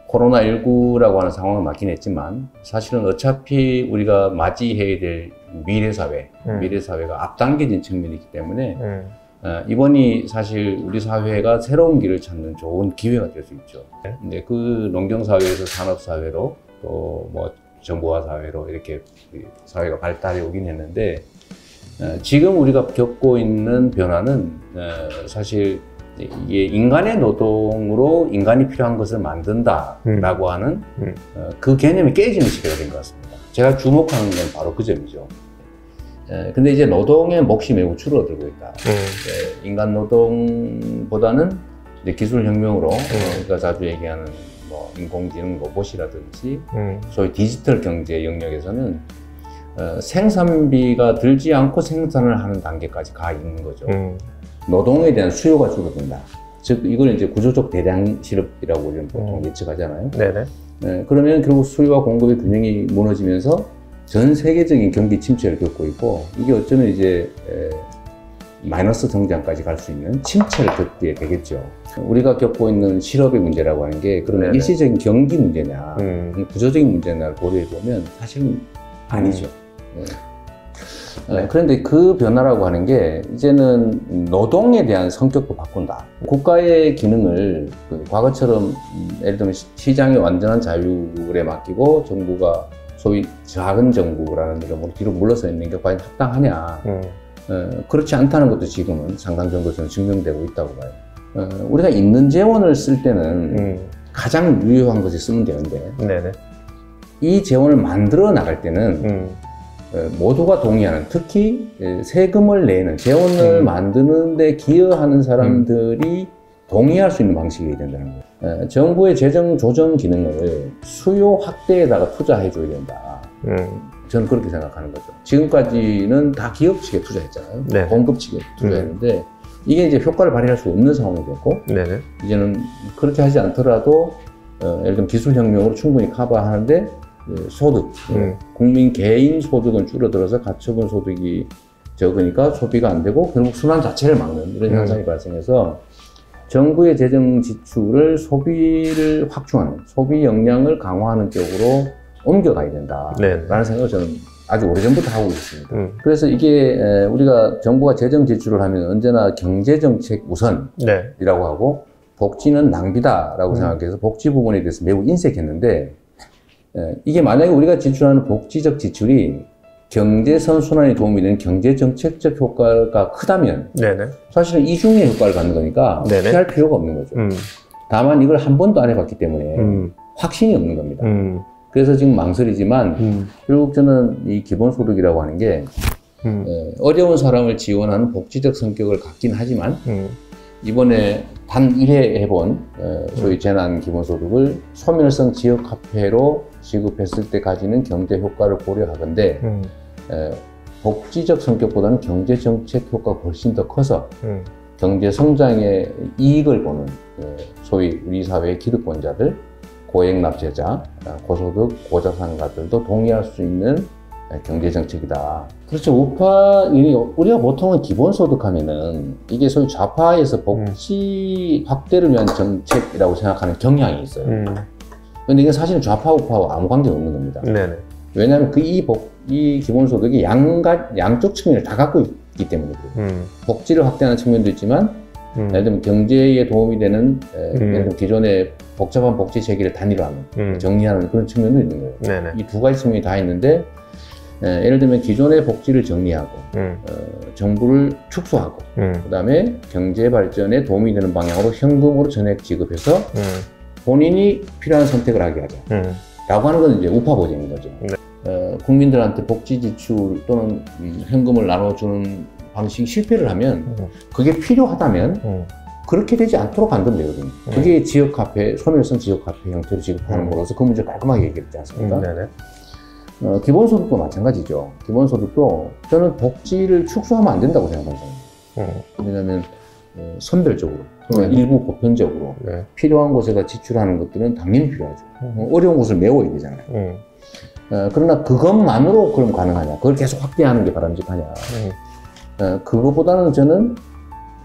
코로나19라고 하는 상황은 맞긴 했지만 사실은 어차피 우리가 맞이해야 될 미래사회, 미래사회가 앞당겨진 측면이 있기 때문에 이번이 사실 우리 사회가 새로운 길을 찾는 좋은 기회가 될 수 있죠. 근데 그 농경사회에서 산업사회로 또 뭐 정보화 사회로 이렇게 사회가 발달해 오긴 했는데 지금 우리가 겪고 있는 변화는 사실 이게 인간의 노동으로 인간이 필요한 것을 만든다라고 하는 그 개념이 깨지는 시대가 된 것 같습니다. 제가 주목하는 건 바로 그 점이죠. 근데 이제 노동의 몫이 매우 줄어들고 있다. 인간 노동보다는 이제 기술혁명으로 우리가 자주 얘기하는 뭐 인공지능 로봇이라든지 소위 디지털 경제 영역에서는 생산비가 들지 않고 생산을 하는 단계까지 가 있는 거죠. 노동에 대한 수요가 줄어든다. 즉 이걸 이제 구조적 대량 실업이라고 우리는 보통 예측하잖아요. 네네. 그러면 결국 수요와 공급의 균형이 무너지면서 전 세계적인 경기 침체를 겪고 있고 이게 어쩌면 이제 마이너스 성장까지 갈 수 있는 침체를 겪게 되겠죠. 우리가 겪고 있는 실업의 문제라고 하는 게 그러면 일시적인 경기 문제냐 구조적인 문제냐를 고려해 보면 사실은 아니죠. 그런데 그 변화라고 하는 게 이제는 노동에 대한 성격도 바꾼다. 국가의 기능을 과거처럼 예를 들면 시장의 완전한 자율에 맡기고 정부가 소위 작은 정부라는 이름으로 뒤로 물러서 있는 게 과연 합당하냐. 그렇지 않다는 것도 지금은 상당 정도 저는 증명되고 있다고 봐요. 우리가 있는 재원을 쓸 때는 가장 유효한 것에 쓰면 되는데 이 재원을 만들어 나갈 때는 모두가 동의하는, 특히 세금을 내는, 재원을 만드는 데 기여하는 사람들이 동의할 수 있는 방식이 된다는 거예요. 정부의 재정 조정 기능을 수요 확대에다가 투자해 줘야 된다. 저는 그렇게 생각하는 거죠. 지금까지는 다 기업 측에 투자했잖아요. 공급 측에 투자했는데 이게 이제 효과를 발휘할 수 없는 상황이 됐고 이제는 그렇게 하지 않더라도 예를 들면 기술혁명으로 충분히 커버하는데 소득, 국민 개인 소득은 줄어들어서 가처분 소득이 적으니까 소비가 안 되고 결국 순환 자체를 막는 이런 현상이 발생해서 정부의 재정 지출을 소비를 확충하는, 소비 역량을 강화하는 쪽으로 옮겨가야 된다라는 생각을 저는 아주 오래전부터 하고 있습니다. 그래서 이게 우리가 정부가 재정 지출을 하면 언제나 경제정책 우선이라고 하고 복지는 낭비다라고 생각해서 복지 부분에 대해서 매우 인색했는데 이게 만약에 우리가 지출하는 복지적 지출이 경제 선순환에 도움이 되는 경제정책적 효과가 크다면 사실은 이중의 효과를 갖는 거니까 피할 필요가 없는 거죠. 다만 이걸 한 번도 안 해봤기 때문에 확신이 없는 겁니다. 그래서 지금 망설이지만 결국 저는 이 기본소득이라고 하는 게 어려운 사람을 지원하는 복지적 성격을 갖긴 하지만 이번에 단 1회 해본 소위 재난 기본소득을 소멸성 지역화폐로 지급했을 때 가지는 경제 효과를 고려하건대 복지적 성격보다는 경제정책 효과가 훨씬 더 커서 경제 성장의 이익을 보는 소위 우리 사회의 기득권자들, 고액납세자, 고소득, 고자산가들도 동의할 수 있는 경제정책이다. 그렇죠. 우리가 보통은 기본소득 하면은 이게 소위 좌파에서 복지 확대를 위한 정책이라고 생각하는 경향이 있어요. 근데 이게 사실은 좌파 우파와 아무 관계가 없는 겁니다. 왜냐하면 이 기본소득이 양쪽 측면을 다 갖고 있기 때문에 그래요. 복지를 확대하는 측면도 있지만 예를 들면 경제에 도움이 되는 예를 들면 기존의 복잡한 복지 체계를 단일화하는, 정리하는 그런 측면도 있는 거예요. 이 두 가지 측면이 다 있는데 예를 들면 기존의 복지를 정리하고 정부를 축소하고 그 다음에 경제 발전에 도움이 되는 방향으로 현금으로 전액 지급해서 본인이 필요한 선택을 하게 하자 라고 하는 건 이제 우파 버전인 거죠. 국민들한테 복지 지출 또는 현금을 나눠주는 방식이 실패를 하면 그게 필요하다면 그렇게 되지 않도록 만들면 되거든요. 그게 지역화폐, 소멸성 지역화폐 형태로 지급하는 거라서 그 문제 깔끔하게 해결했지 않습니까? 기본소득도 마찬가지죠. 기본소득도 저는 복지를 축소하면 안 된다고 생각합니다. 왜냐하면 선별적으로, 일부 보편적으로 필요한 곳에다 지출하는 것들은 당연히 필요하죠. 어려운 곳을 메워야 되잖아요. 그러나 그것만으로 그럼 가능하냐? 그걸 계속 확대하는 게 바람직하냐? 그거보다는 저는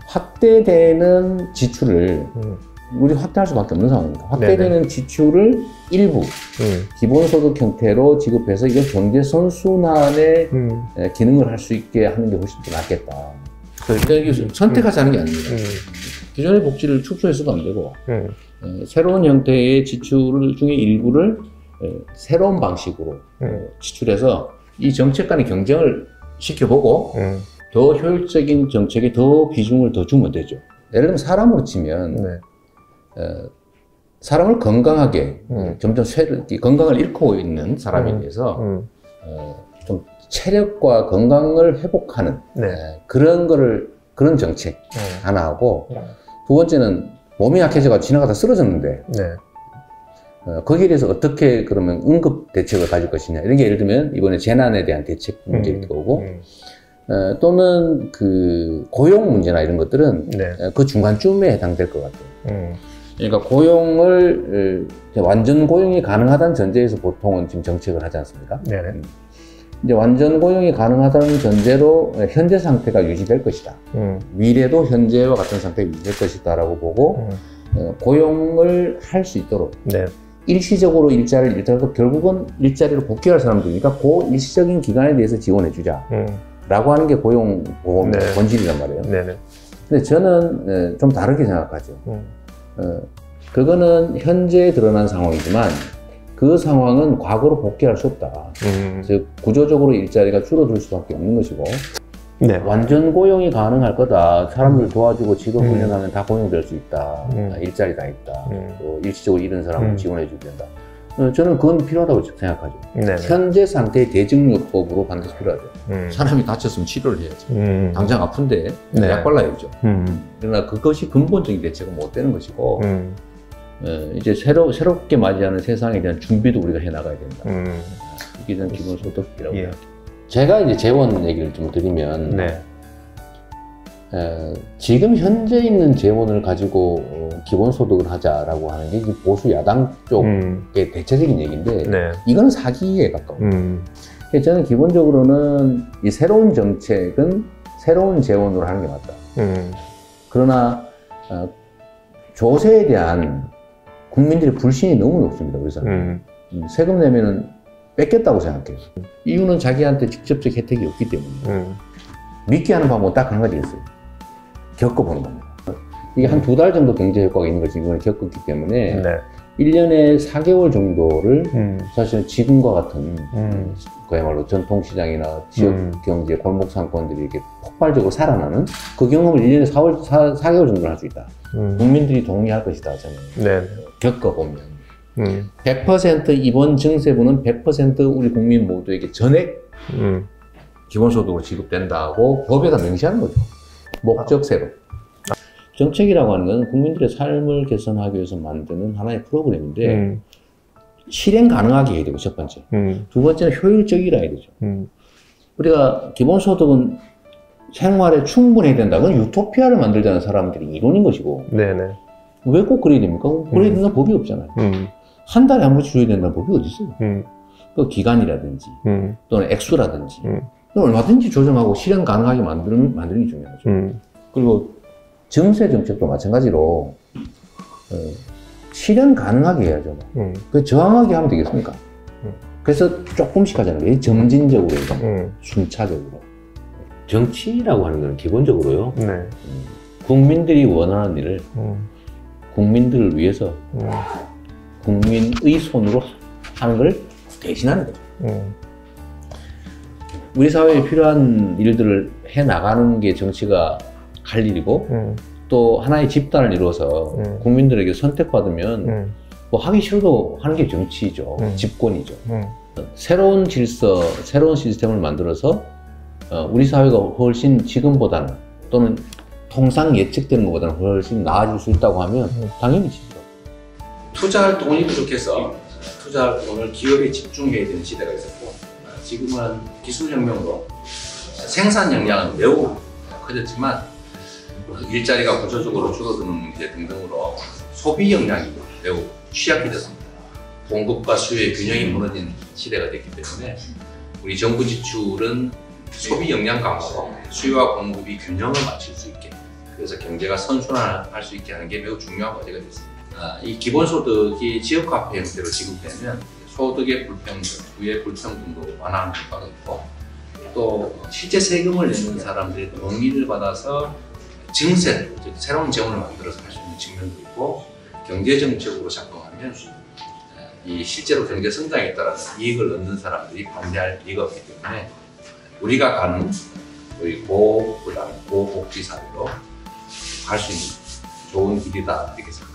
확대되는 지출을 우리 확대할 수밖에 없는 상황입니다. 확대되는 지출을 일부 기본소득 형태로 지급해서 이건 경제 선순환의 기능을 할 수 있게 하는 게 훨씬 더 낫겠다. 그러니까 이게 선택하자는 게 아닙니다. 기존의 복지를 축소해서도 안 되고 새로운 형태의 지출 중에 일부를 새로운 방식으로 지출해서 이 정책 간의 경쟁을 시켜보고 더 효율적인 정책에 더 비중을 더 주면 되죠. 예를 들면 사람으로 치면 사람을 건강하게 점점 건강을 잃고 있는 사람에 대해서 좀 체력과 건강을 회복하는 그런 정책 하나 하고 두 번째는 몸이 약해져가 지나가다 쓰러졌는데 거기에 대해서 어떻게 그러면 응급 대책을 가질 것이냐 이런 게 예를 들면 이번에 재난에 대한 대책 문제일 거고 또는 그 고용 문제나 이런 것들은 그 중간쯤에 해당될 것 같아요. 그러니까 고용을 완전 고용이 가능하다는 전제에서 보통은 지금 정책을 하지 않습니까? 이제 완전 고용이 가능하다는 전제로 현재 상태가 유지될 것이다. 미래도 현재와 같은 상태가 유지될 것이다라고 보고 고용을 할 수 있도록 일시적으로 일자리를 잃더라도 결국은 일자리로 복귀할 사람들이니까 그 일시적인 기간에 대해서 지원해주자. 라고 하는 게 고용보험의 본질이란 말이에요. 근데 저는 좀 다르게 생각하죠. 그거는 현재 드러난 상황이지만 그 상황은 과거로 복귀할 수 없다. 즉 구조적으로 일자리가 줄어들 수밖에 없는 것이고 완전 고용이 가능할 거다. 사람들 도와주고 직업 훈련하면 다 고용될 수 있다. 일자리 다 있다. 또 일시적으로 잃은 사람을 지원해 주야 된다. 저는 그건 필요하다고 생각하죠. 현재 상태의 대증요법으로 반드시 필요하죠. 사람이 다쳤으면 치료를 해야지. 당장 아픈데 약 발라야죠. 그러나 그것이 근본적인 대책은 못 되는 것이고 이제 새롭게 맞이하는 세상에 대한 준비도 우리가 해나가야 된다. 이게 저는 기본소득이라고 생각해요. 제가 이제 재원 얘기를 좀 드리면 지금 현재 있는 재원을 가지고 기본소득을 하자라고 하는 게 보수 야당 쪽의 대체적인 얘기인데 이거는 사기에 가까워요. 그래서 저는 기본적으로는 이 새로운 정책은 새로운 재원으로 하는 게 맞다. 그러나 조세에 대한 국민들의 불신이 너무 높습니다. 우리 사람. 세금 내면은 뺏겠다고 생각해요. 이유는 자기한테 직접적 혜택이 없기 때문에. 믿게 하는 방법은 딱 한 가지 있어요. 겪어보는 겁니다. 이게 한 2달 정도 경제 효과가 있는 것을 이번에 겪었기 때문에 1년에 4개월 정도를 사실은 지금과 같은 그야말로 전통시장이나 지역경제, 골목상권들이 이렇게 폭발적으로 살아나는 그 경험을 1년에 4개월 정도는 할 수 있다. 국민들이 동의할 것이다. 저는 겪어보면 100% 이번 증세분은 100% 우리 국민 모두에게 전액 기본소득으로 지급된다고 법에다 명시하는 거죠. 목적세로. 정책이라고 하는 건 국민들의 삶을 개선하기 위해서 만드는 하나의 프로그램인데 실행 가능하게 해야 되고 첫 번째. 두 번째는 효율적이라 해야 되죠. 우리가 기본소득은 생활에 충분해야 된다. 그건 유토피아를 만들자는 사람들이 이론인 것이고 왜 꼭 그래야 됩니까? 그래야 된다는 법이 없잖아요. 한 달에 한 번씩 줘야 된다는 법이 어디 있어요? 그 기간이라든지 또는 액수라든지 얼마든지 조정하고 실행 가능하게 만드는 게 중요하죠. 그리고 증세 정책도 마찬가지로 실행 가능하게 해야죠. 그 저항하게 하면 되겠습니까? 그래서 조금씩 하잖아요. 점진적으로, 순차적으로. 정치라고 하는 건 기본적으로요. 국민들이 원하는 일을 국민들을 위해서 국민의 손으로 하는 걸 대신하는 거죠. 우리 사회에 필요한 일들을 해나가는 게 정치가 할 일이고 또 하나의 집단을 이루어서 국민들에게 선택받으면 뭐 하기 싫어도 하는 게 정치죠. 집권이죠. 새로운 질서, 새로운 시스템을 만들어서 우리 사회가 훨씬 지금보다는 또는 통상 예측되는 것보다는 훨씬 나아질 수 있다고 하면 당연히 지지죠. 투자할 돈이 부족해서 투자할 돈을 기업에 집중해야 되는 시대가 있었고 지금은 기술혁명으로 생산 역량은 매우 커졌지만 일자리가 구조적으로 줄어드는 문제 등등으로 소비 역량이 매우 취약해졌습니다. 공급과 수요의 균형이 무너진 시대가 됐기 때문에 우리 정부 지출은 소비 역량 강화로 수요와 공급이 균형을 맞출 수 있게 그래서 경제가 선순환할 수 있게 하는 게 매우 중요한 과제가 됐습니다. 이 기본소득이 지역화폐 형태로 지급되면 소득의 불평등, 부의 불평등도 완화하는 효과가 있고 또 실제 세금을 내는 사람들의 동의를 받아서 증세, 즉 새로운 재원을 만들어서 할 수 있는 측면도 있고 경제정책으로 작동하면 이 실제로 경제 성장에 따라서 이익을 얻는 사람들이 반대할 리가 없기 때문에 우리가 가는 우리 고복지 사회로 갈 수 있는 좋은 길이다 이렇게 생각합니다.